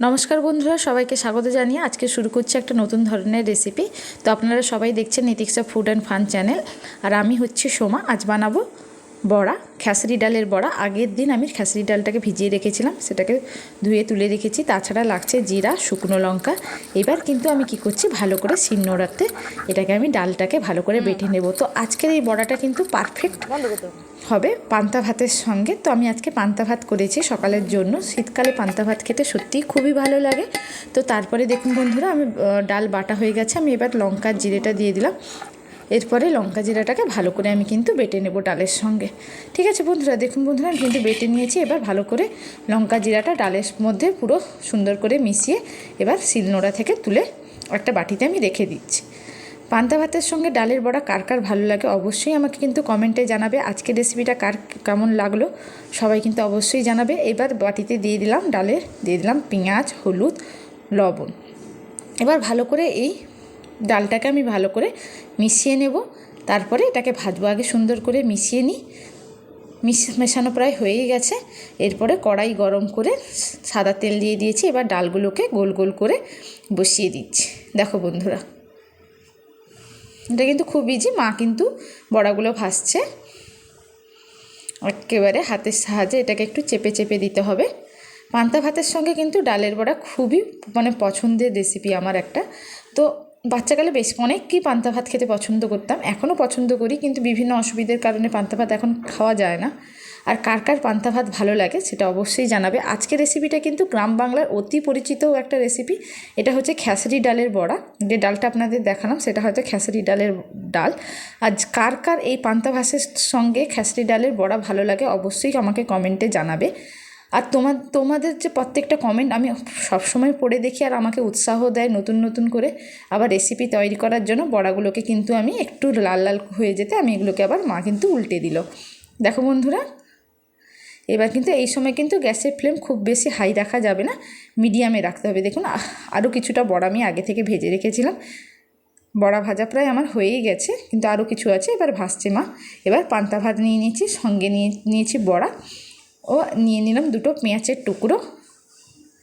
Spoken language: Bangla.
নমস্কার বন্ধুরা, সবাইকে স্বাগত জানিয়ে আজকে শুরু করছি একটা নতুন ধরনের রেসিপি। তো আপনারা সবাই দেখছেন নীতিক্সা ফুড অ্যান্ড ফান চ্যানেল, আর আমি হচ্ছে সোমা। আজ বানাবো বড়া, খেসারি ডালের বড়া। আগের দিন আমি খেসারি ডালটাকে ভিজিয়ে রেখেছিলাম, সেটাকে ধুয়ে তুলে রেখেছি। তাছাড়া লাগছে জিরা, শুকনো লঙ্কা। এবার কিন্তু আমি কি করছি, ভালো করে শিলনোড়াতে এটাকে আমি ডালটাকে ভালো করে বেটে নেব। তো আজকের এই বড়াটা কিন্তু পারফেক্ট হবে পান্তা ভাতের সঙ্গে। তো আমি আজকে পান্তা ভাত করেছি সকালের জন্য। শীতকালে পান্তা ভাত খেতে সত্যিই খুবই ভালো লাগে। তো তারপরে দেখুন বন্ধুরা, আমি ডাল বাটা হয়ে গেছে। আমি এবার লঙ্কার জিরেটা দিয়ে দিলাম। এরপরে লঙ্কা জিরাটাকে ভালো করে আমি কিন্তু বেটে নেব ডালের সঙ্গে। ঠিক আছে বন্ধুরা, দেখুন বন্ধুরা, আমি কিন্তু বেটে নিয়েছি। এবার ভালো করে লঙ্কা জিরাটা ডালের মধ্যে পুরো সুন্দর করে মিশিয়ে এবার শিলনোড়া থেকে তুলে একটা বাটিতে আমি রেখে দিচ্ছি। পান্তা ভাতের সঙ্গে ডালের বড়া কার কার ভালো লাগে অবশ্যই আমাকে কিন্তু কমেন্টে জানাবে। আজকের রেসিপিটা কার কেমন লাগলো সবাই কিন্তু অবশ্যই জানাবে। এবার বাটিতে দিয়ে দিলাম ডালের, দিয়ে দিলাম পেঁয়াজ, হলুদ, লবণ। এবার ভালো করে এই ডালটাকে আমি ভালো করে মিশিয়ে নেব। তারপরে এটাকে ভাজবো। আগে সুন্দর করে মিশিয়ে নিই। মেশানো প্রায় হয়েই গেছে। এরপরে কড়াই গরম করে সাদা তেল দিয়ে দিয়েছি। এবার ডালগুলোকে গোল গোল করে বসিয়ে দিচ্ছি। দেখো বন্ধুরা, এটা কিন্তু খুব ইজি। মা কিন্তু বড়াগুলো ভাজছে। একেবারে হাতের সাহায্যে এটাকে একটু চেপে চেপে দিতে হবে। পান্তা ভাতের সঙ্গে কিন্তু ডালের বড়া খুবই পছন্দের রেসিপি আমার একটা। তো বাচ্চাকালে বেশ অনেকই পান্তা ভাত খেতে পছন্দ করতাম, এখনও পছন্দ করি, কিন্তু বিভিন্ন অসুবিধার কারণে পান্তা ভাত এখন খাওয়া যায় না। আর কার কার পান্তা ভাত ভালো লাগে সেটা অবশ্যই জানাবে। আজকের রেসিপিটা কিন্তু গ্রাম বাংলার অতি পরিচিত একটা রেসিপি। এটা হচ্ছে খেসারি ডালের বড়া। যে ডালটা আপনাদের দেখালাম সেটা হয়তো খেসারি ডালের ডাল। আজ কার কার এই পান্তা ভাতের সঙ্গে খেসারি ডালের বড়া ভালো লাগে অবশ্যই আমাকে কমেন্টে জানাবে। আর তোমাদের যে প্রত্যেকটা কমেন্ট আমি সবসময় পড়ে দেখি, আর আমাকে উৎসাহ দেয় নতুন নতুন করে আবার রেসিপি তৈরি করার জন্য। বড়াগুলোকে কিন্তু আমি একটু লাল লাল হয়ে যেতে আমি এগুলোকে আবার মা কিন্তু উল্টে দিল। দেখো বন্ধুরা, এবার কিন্তু এই সময় কিন্তু গ্যাসের ফ্লেম খুব বেশি হাই রাখা যাবে না, মিডিয়ামে রাখতে হবে। দেখুন, আরও কিছুটা বড়া আমি আগে থেকে ভেজে রেখেছিলাম। বড়া ভাজা প্রায় আমার হয়েই গেছে, কিন্তু আরও কিছু আছে, এবার ভাজছে মা। এবার পান্তা ভাত নিয়ে নিয়েছি, সঙ্গে নিয়েছি বড়া, ও নিয়ে নিলাম দুটো পেঁয়াজের টুকরো।